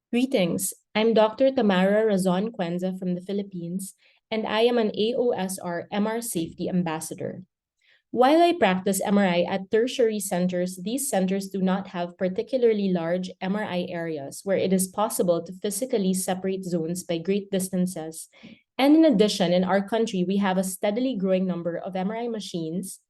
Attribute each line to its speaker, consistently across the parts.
Speaker 1: Greetings. I'm Dr. Tamara Razon Cuenza from the Philippines, and I am an AOSR MR Safety Ambassador. While I practice MRI at tertiary centers, these centers do not have particularly large MRI areas where it is possible to physically separate zones by great distances. And in addition, in our country, we have a steadily growing number of MRI machines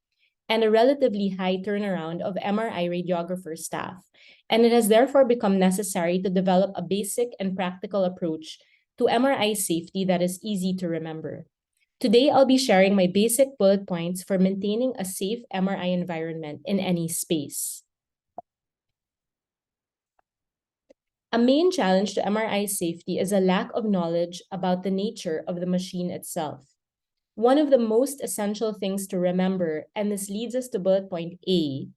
Speaker 1: and a relatively high turnaround of MRI radiographer staff, and it has therefore become necessary to develop a basic and practical approach to MRI safety that is easy to remember. Today, I'll be sharing my basic bullet points for maintaining a safe MRI environment in any space. A main challenge to MRI safety is a lack of knowledge about the nature of the machine itself. One of the most essential things to remember, and this leads us to bullet point A,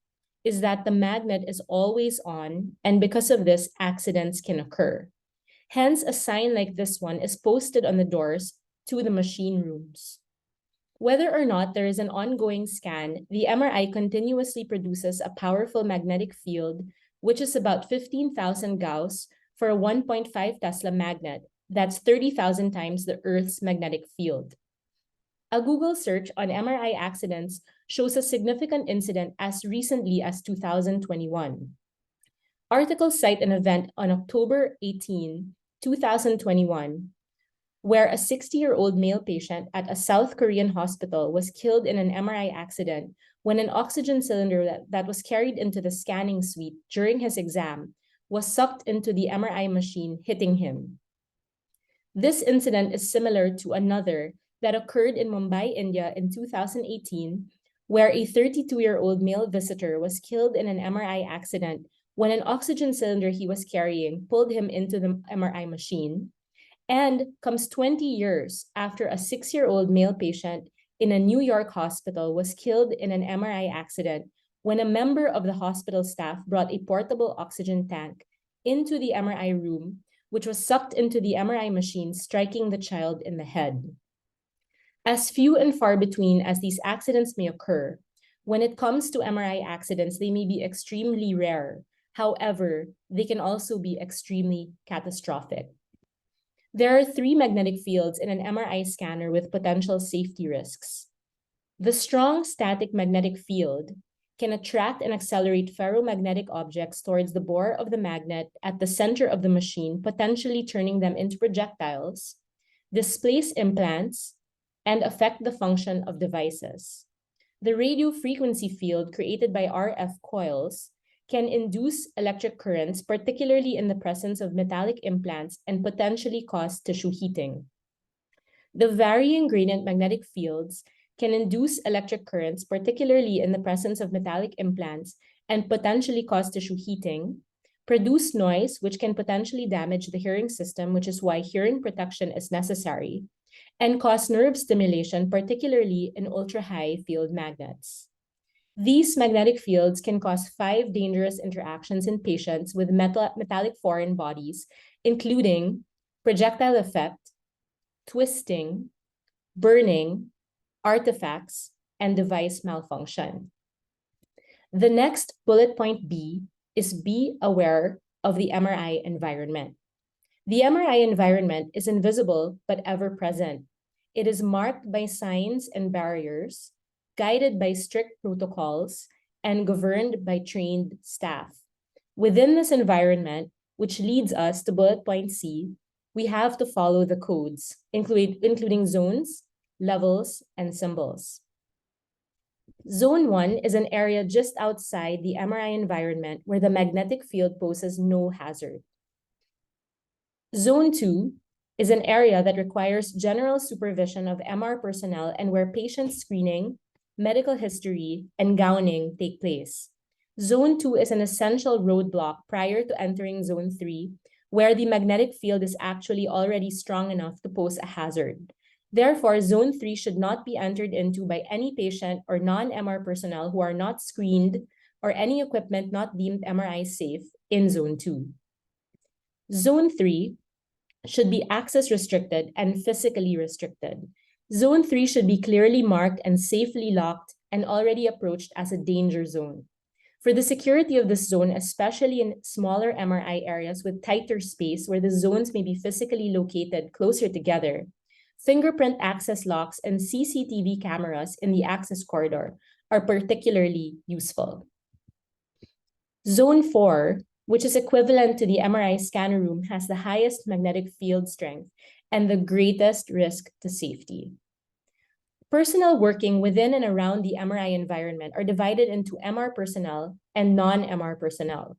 Speaker 1: is that the magnet is always on, and because of this, accidents can occur. Hence, a sign like this one is posted on the doors to the machine rooms. Whether or not there is an ongoing scan, the MRI continuously produces a powerful magnetic field, which is about 15,000 Gauss for a 1.5 Tesla magnet. That's 30,000 times the Earth's magnetic field. A Google search on MRI accidents shows a significant incident as recently as 2021. Articles cite an event on October 18, 2021, where a 60-year-old male patient at a South Korean hospital was killed in an MRI accident when an oxygen cylinder that was carried into the scanning suite during his exam was sucked into the MRI machine, hitting him. This incident is similar to another that occurred in Mumbai, India in 2018, where a 32-year-old male visitor was killed in an MRI accident when an oxygen cylinder he was carrying pulled him into the MRI machine, and comes 20 years after a 6-year-old male patient in a New York hospital was killed in an MRI accident when a member of the hospital staff brought a portable oxygen tank into the MRI room, which was sucked into the MRI machine, striking the child in the head. As few and far between as these accidents may occur, when it comes to MRI accidents, they may be extremely rare. However, they can also be extremely catastrophic. There are 3 magnetic fields in an MRI scanner with potential safety risks. The strong static magnetic field can attract and accelerate ferromagnetic objects towards the bore of the magnet at the center of the machine, potentially turning them into projectiles, displace implants, and affect the function of devices. The radio frequency field created by RF coils can induce electric currents, particularly in the presence of metallic implants, and potentially cause tissue heating. The varying gradient magnetic fields can induce electric currents, particularly in the presence of metallic implants, and potentially cause tissue heating, produce noise, which can potentially damage the hearing system, which is why hearing protection is necessary, and cause nerve stimulation, particularly in ultra-high field magnets. These magnetic fields can cause 5 dangerous interactions in patients with metallic foreign bodies, including projectile effect, twisting, burning, artifacts, and device malfunction. The next bullet point B is be aware of the MRI environment. The MRI environment is invisible but ever present. It is marked by signs and barriers, guided by strict protocols, and governed by trained staff. Within this environment, which leads us to bullet point C, we have to follow the codes, including zones, levels, and symbols. Zone 1 is an area just outside the MRI environment where the magnetic field poses no hazard. Zone 2 is an area that requires general supervision of MR personnel and where patient screening, medical history, and gowning take place. Zone 2 is an essential roadblock prior to entering Zone 3, where the magnetic field is actually already strong enough to pose a hazard. Therefore, Zone 3 should not be entered into by any patient or non-MR personnel who are not screened or any equipment not deemed MRI safe in Zone 2. Zone 3 should be access restricted and physically restricted. Zone 3 should be clearly marked and safely locked and already approached as a danger zone. For the security of this zone, especially in smaller MRI areas with tighter space where the zones may be physically located closer together, fingerprint access locks and CCTV cameras in the access corridor are particularly useful. Zone 4, which is equivalent to the MRI scanner room, has the highest magnetic field strength and the greatest risk to safety. Personnel working within and around the MRI environment are divided into MR personnel and non-MR personnel.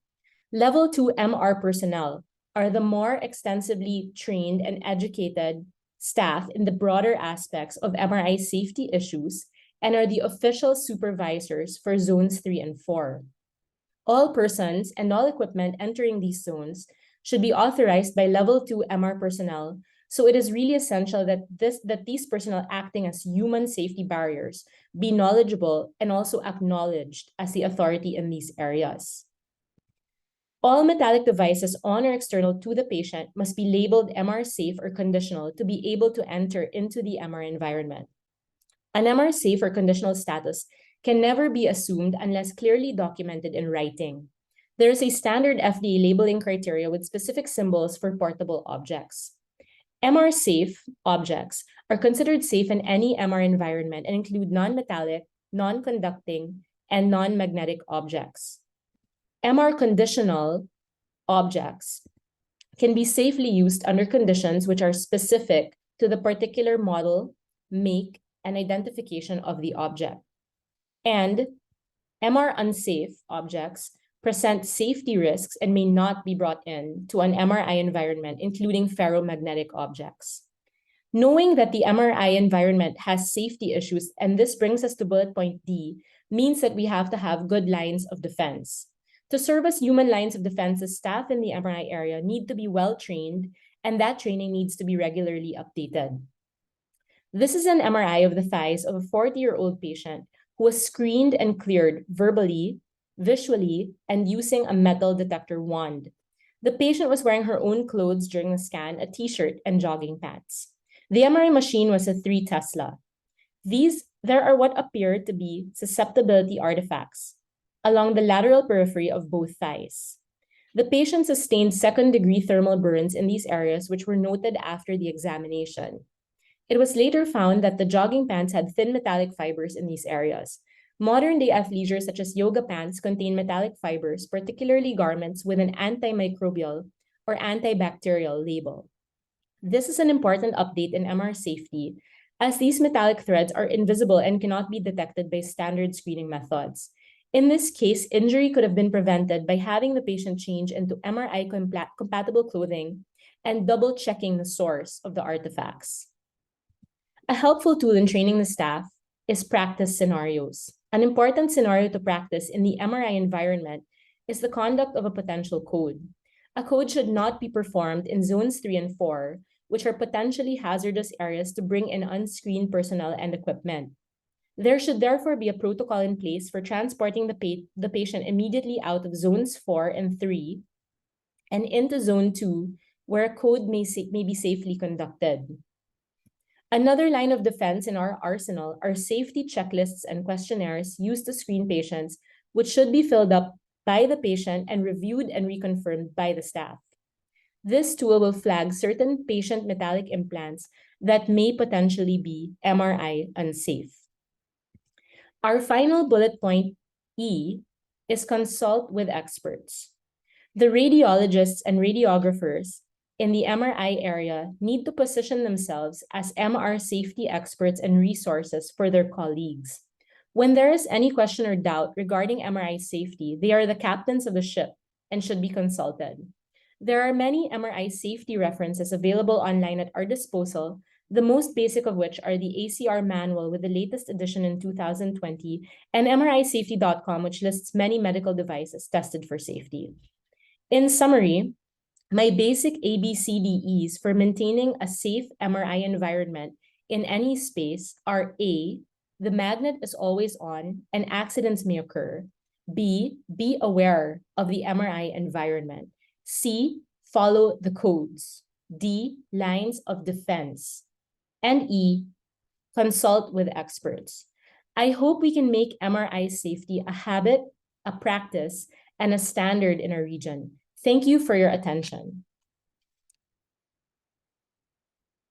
Speaker 1: Level 2 MR personnel are the more extensively trained and educated staff in the broader aspects of MRI safety issues and are the official supervisors for zones 3 and 4. All persons and all equipment entering these zones should be authorized by level 2 MR personnel. So it is really essential that these personnel acting as human safety barriers be knowledgeable and also acknowledged as the authority in these areas. All metallic devices on or external to the patient must be labeled MR safe or conditional to be able to enter into the MR environment. An MR safe or conditional status can never be assumed unless clearly documented in writing. There is a standard FDA labeling criteria with specific symbols for portable objects. MR safe objects are considered safe in any MR environment and include non-metallic, non-conducting, and non-magnetic objects. MR conditional objects can be safely used under conditions which are specific to the particular model, make, and identification of the object. And MR unsafe objects present safety risks and may not be brought in to an MRI environment, including ferromagnetic objects. Knowing that the MRI environment has safety issues, and this brings us to bullet point D, means that we have to have good lines of defense. To serve as human lines of defense, the staff in the MRI area need to be well-trained, and that training needs to be regularly updated. This is an MRI of the thighs of a 40-year-old patient who was screened and cleared verbally, visually, and using a metal detector wand. The patient was wearing her own clothes during the scan, a t-shirt and jogging pants. The MRI machine was a 3 Tesla. There are what appear to be susceptibility artifacts along the lateral periphery of both thighs. The patient sustained second-degree thermal burns in these areas, which were noted after the examination. It was later found that the jogging pants had thin metallic fibers in these areas. Modern-day athleisure, such as yoga pants, contain metallic fibers, particularly garments with an antimicrobial or antibacterial label. This is an important update in MR safety, as these metallic threads are invisible and cannot be detected by standard screening methods. In this case, injury could have been prevented by having the patient change into MRI-compatible clothing and double-checking the source of the artifacts. A helpful tool in training the staff is practice scenarios. An important scenario to practice in the MRI environment is the conduct of a potential code. A code should not be performed in zones 3 and 4, which are potentially hazardous areas to bring in unscreened personnel and equipment. There should therefore be a protocol in place for transporting the patient immediately out of zones 4 and 3 and into zone 2, where a code may be safely conducted. Another line of defense in our arsenal are safety checklists and questionnaires used to screen patients, which should be filled up by the patient and reviewed and reconfirmed by the staff. This tool will flag certain patient metallic implants that may potentially be MRI unsafe. Our final bullet point, E, is consult with experts. The radiologists and radiographers in the MRI area need to position themselves as MR safety experts and resources for their colleagues. When there is any question or doubt regarding MRI safety, they are the captains of the ship and should be consulted. There are many MRI safety references available online at our disposal, the most basic of which are the ACR manual with the latest edition in 2020 and MRIsafety.com, which lists many medical devices tested for safety. In summary, my basic ABCDEs for maintaining a safe MRI environment in any space are A, the magnet is always on and accidents may occur. B, be aware of the MRI environment. C, follow the codes. D, lines of defense. And E, consult with experts. I hope we can make MRI safety a habit a practice, and a standard in our region. Thank you for your attention.